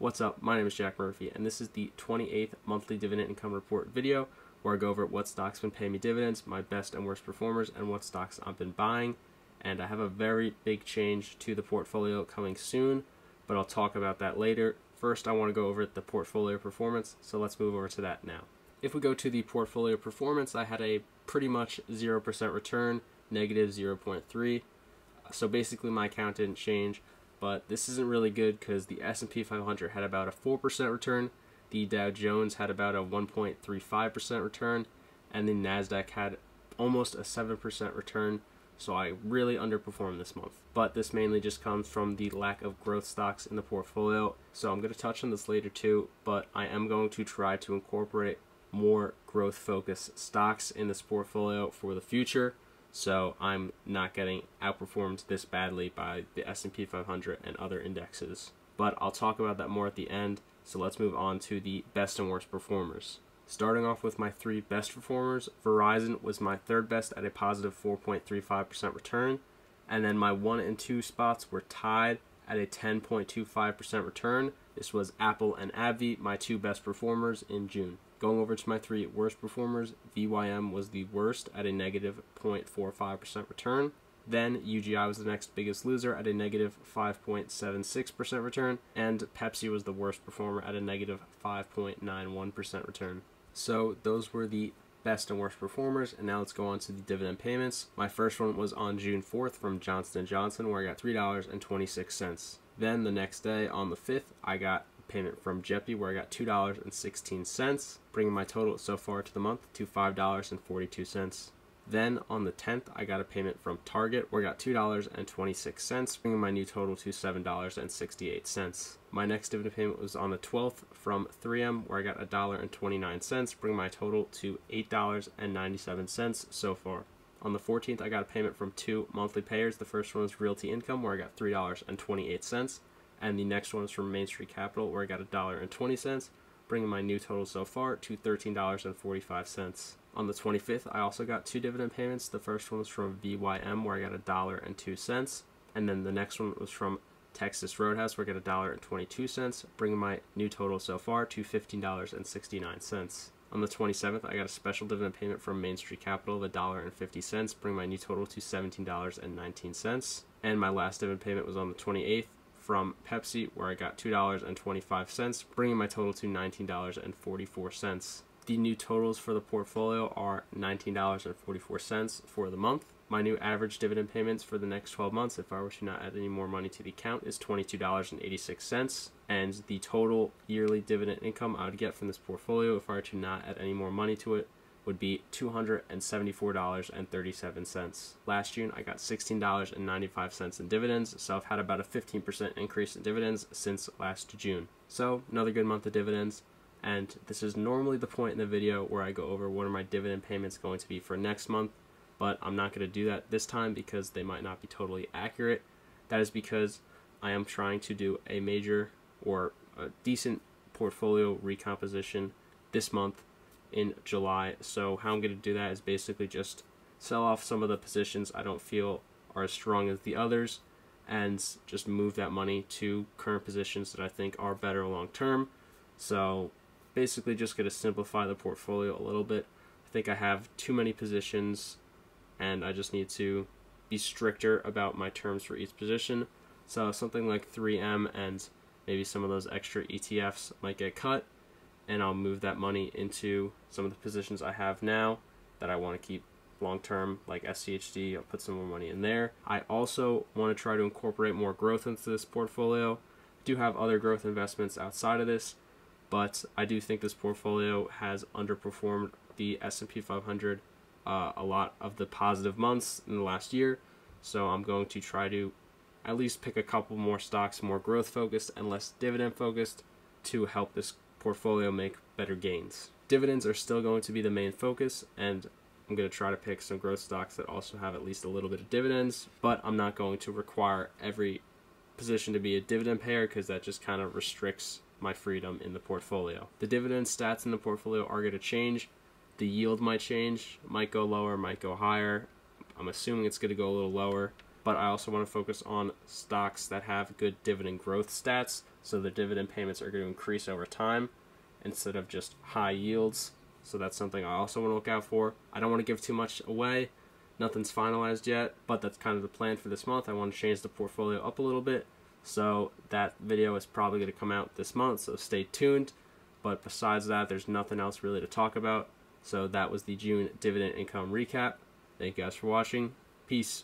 What's up? My name is Jack Murphy, and this is the 28th monthly dividend income report video where I go over what stocks been paying me dividends, my best and worst performers, and what stocks I've been buying. And I have a very big change to the portfolio coming soon, but I'll talk about that later. First, I want to go over the portfolio performance, so let's move over to that now. If we go to the portfolio performance, I had a pretty much 0% return, negative 0.3. So basically my account didn't change, but this isn't really good because the S&P 500 had about a 4% return, the Dow Jones had about a 1.35% return, and the NASDAQ had almost a 7% return. So I really underperformed this month. But this mainly just comes from the lack of growth stocks in the portfolio. So I'm going to touch on this later too, but I am going to try to incorporate more growth focused stocks in this portfolio for the future, so I'm not getting outperformed this badly by the S&P 500 and other indexes. But I'll talk about that more at the end, so let's move on to the best and worst performers. Starting off with my three best performers, Verizon was my third best at a positive 4.35% return, and then my 1 and 2 spots were tied at a 10.25% return. This was Apple and AbbVie, my two best performers in June. Going over to my three worst performers, VYM was the worst at a negative 0.45% return. Then UGI was the next biggest loser at a negative 5.76% return. And Pepsi was the worst performer at a negative 5.91% return. So those were the best and worst performers, and now let's go on to the dividend payments. My first one was on June 4th from Johnson & Johnson, where I got $3.26. Then the next day, on the 5th, I got payment from JEPI, where I got $2.16, bringing my total so far to the month to $5.42. Then on the 10th, I got a payment from Target, where I got $2.26, bringing my new total to $7.68. My next dividend payment was on the 12th from 3M, where I got $1.29, bringing my total to $8.97 so far. On the 14th, I got a payment from two monthly payers. The first one was Realty Income, where I got $3.28. And the next one is from Main Street Capital, where I got $1.20, bringing my new total so far to $13.45. On the 25th, I also got two dividend payments. The first one was from VYM, where I got $1.02, and then the next one was from Texas Roadhouse, where I got $1.22, bringing my new total so far to $15.69. On the 27th, I got a special dividend payment from Main Street Capital of $1.50, bringing my new total to $17.19. And my last dividend payment was on the 28th. From Pepsi, where I got $2.25, bringing my total to $19.44. The new totals for the portfolio are $19.44 for the month. My new average dividend payments for the next 12 months, if I were to not add any more money to the account, is $22.86. And the total yearly dividend income I would get from this portfolio, if I were to not add any more money to it, would be $274.37. Last June, I got $16.95 in dividends, so I've had about a 15% increase in dividends since last June. So another good month of dividends, and this is normally the point in the video where I go over what are my dividend payments going to be for next month, but I'm not going to do that this time because they might not be totally accurate. That is because I am trying to do a major or a decent portfolio recomposition this month in July. So how I'm going to do that is basically just sell off some of the positions I don't feel are as strong as the others and just move that money to current positions that I think are better long term. So basically just going to simplify the portfolio a little bit. I think I have too many positions and I just need to be stricter about my terms for each position. So something like 3M and maybe some of those extra ETFs might get cut, and I'll move that money into some of the positions I have now that I want to keep long term, like SCHD. I'll put some more money in there. I also want to try to incorporate more growth into this portfolio. I do have other growth investments outside of this, but I do think this portfolio has underperformed the S&P 500 a lot of the positive months in the last year. So I'm going to try to at least pick a couple more stocks, more growth focused and less dividend focused, to help this portfolio make better gains. Dividends are still going to be the main focus, and I'm going to try to pick some growth stocks that also have at least a little bit of dividends, but I'm not going to require every position to be a dividend payer because that just kind of restricts my freedom in the portfolio. The dividend stats in the portfolio are going to change. The yield might change, might go lower, might go higher. I'm assuming it's going to go a little lower, but I also want to focus on stocks that have good dividend growth stats, so the dividend payments are going to increase over time instead of just high yields. So that's something I also want to look out for. I don't want to give too much away. Nothing's finalized yet, but that's kind of the plan for this month. I want to change the portfolio up a little bit. So that video is probably going to come out this month, so stay tuned. But besides that, there's nothing else really to talk about. So that was the June dividend income recap. Thank you guys for watching. Peace.